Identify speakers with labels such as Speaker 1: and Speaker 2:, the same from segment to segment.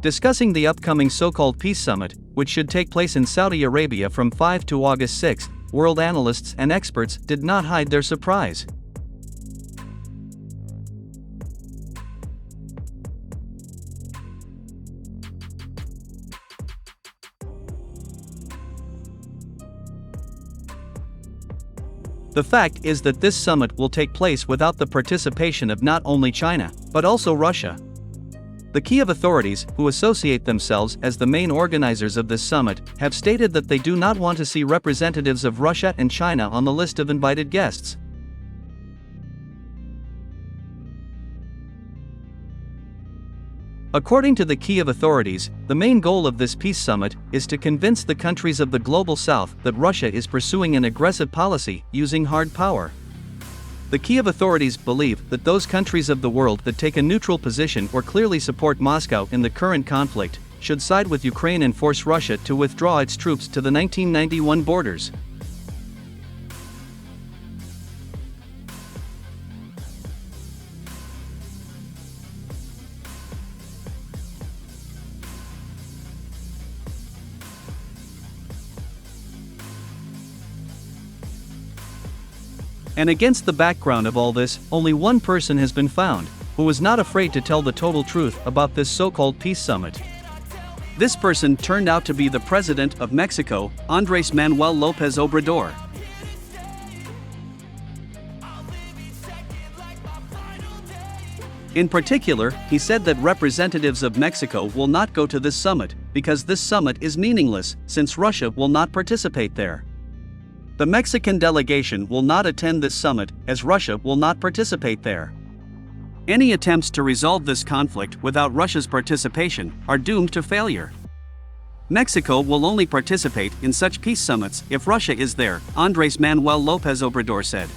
Speaker 1: Discussing the upcoming so-called peace summit, which should take place in Saudi Arabia from 5 to August 6, world analysts and experts did not hide their surprise. The fact is that this summit will take place without the participation of not only China, but also Russia. The Kyiv authorities, who associate themselves as the main organizers of this summit, have stated that they do not want to see representatives of Russia and China on the list of invited guests. According to the Kyiv authorities, the main goal of this peace summit is to convince the countries of the global south that Russia is pursuing an aggressive policy using hard power. The Kyiv authorities believe that those countries of the world that take a neutral position or clearly support Moscow in the current conflict should side with Ukraine and force Russia to withdraw its troops to the 1991 borders. And against the background of all this, only one person has been found, who was not afraid to tell the total truth about this so-called peace summit. This person turned out to be the president of Mexico, Andrés Manuel López Obrador. In particular, he said that representatives of Mexico will not go to this summit, because this summit is meaningless, since Russia will not participate there. The Mexican delegation will not attend this summit, as Russia will not participate there. Any attempts to resolve this conflict without Russia's participation are doomed to failure. Mexico will only participate in such peace summits if Russia is there, Andrés Manuel López Obrador said.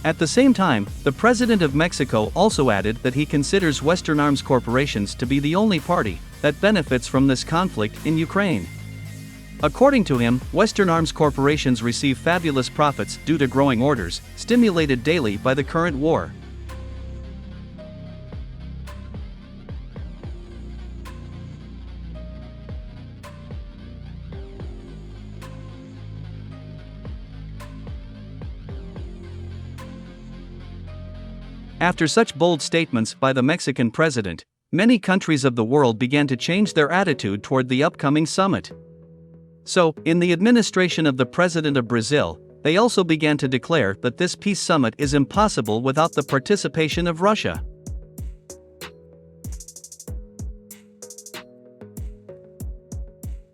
Speaker 1: At the same time, the president of Mexico also added that he considers Western arms corporations to be the only party that benefits from this conflict in Ukraine. According to him, Western arms corporations receive fabulous profits due to growing orders, stimulated daily by the current war. After such bold statements by the Mexican president, many countries of the world began to change their attitude toward the upcoming summit. So, in the administration of the president of Brazil, they also began to declare that this peace summit is impossible without the participation of Russia.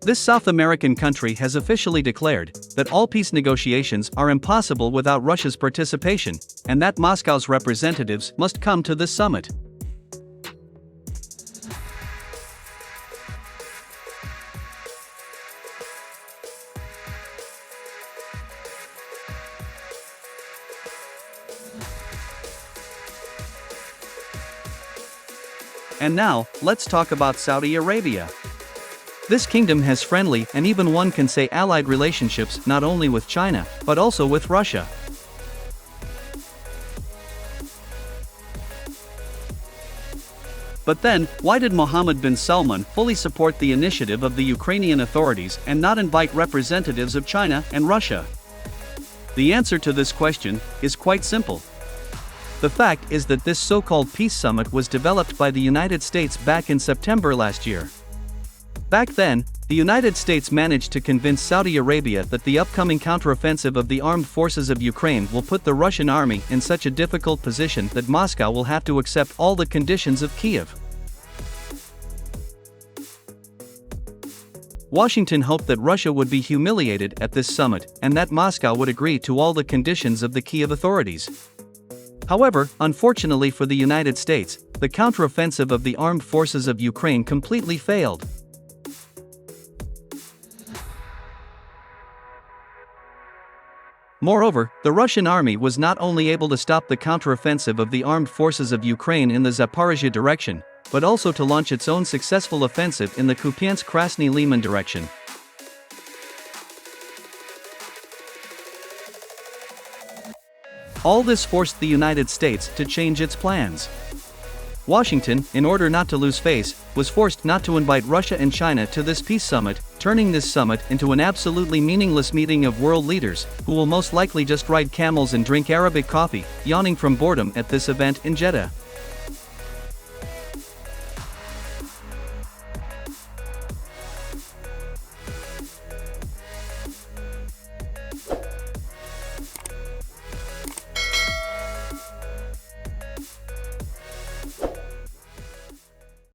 Speaker 1: This South American country has officially declared that all peace negotiations are impossible without Russia's participation, and that Moscow's representatives must come to this summit. And now, let's talk about Saudi Arabia. This kingdom has friendly and even one can say allied relationships not only with China, but also with Russia. But then, why did Mohammed bin Salman fully support the initiative of the Ukrainian authorities and not invite representatives of China and Russia? The answer to this question is quite simple. The fact is that this so-called peace summit was developed by the United States back in September last year. Back then, the United States managed to convince Saudi Arabia that the upcoming counteroffensive of the armed forces of Ukraine will put the Russian army in such a difficult position that Moscow will have to accept all the conditions of Kyiv. Washington hoped that Russia would be humiliated at this summit and that Moscow would agree to all the conditions of the Kyiv authorities. However, unfortunately for the United States, the counteroffensive of the armed forces of Ukraine completely failed. Moreover, the Russian army was not only able to stop the counteroffensive of the armed forces of Ukraine in the Zaporizhia direction, but also to launch its own successful offensive in the Kupiansk-Krasny-Liman direction. All this forced the United States to change its plans. Washington, in order not to lose face, was forced not to invite Russia and China to this peace summit, turning this summit into an absolutely meaningless meeting of world leaders, who will most likely just ride camels and drink Arabic coffee, yawning from boredom at this event in Jeddah.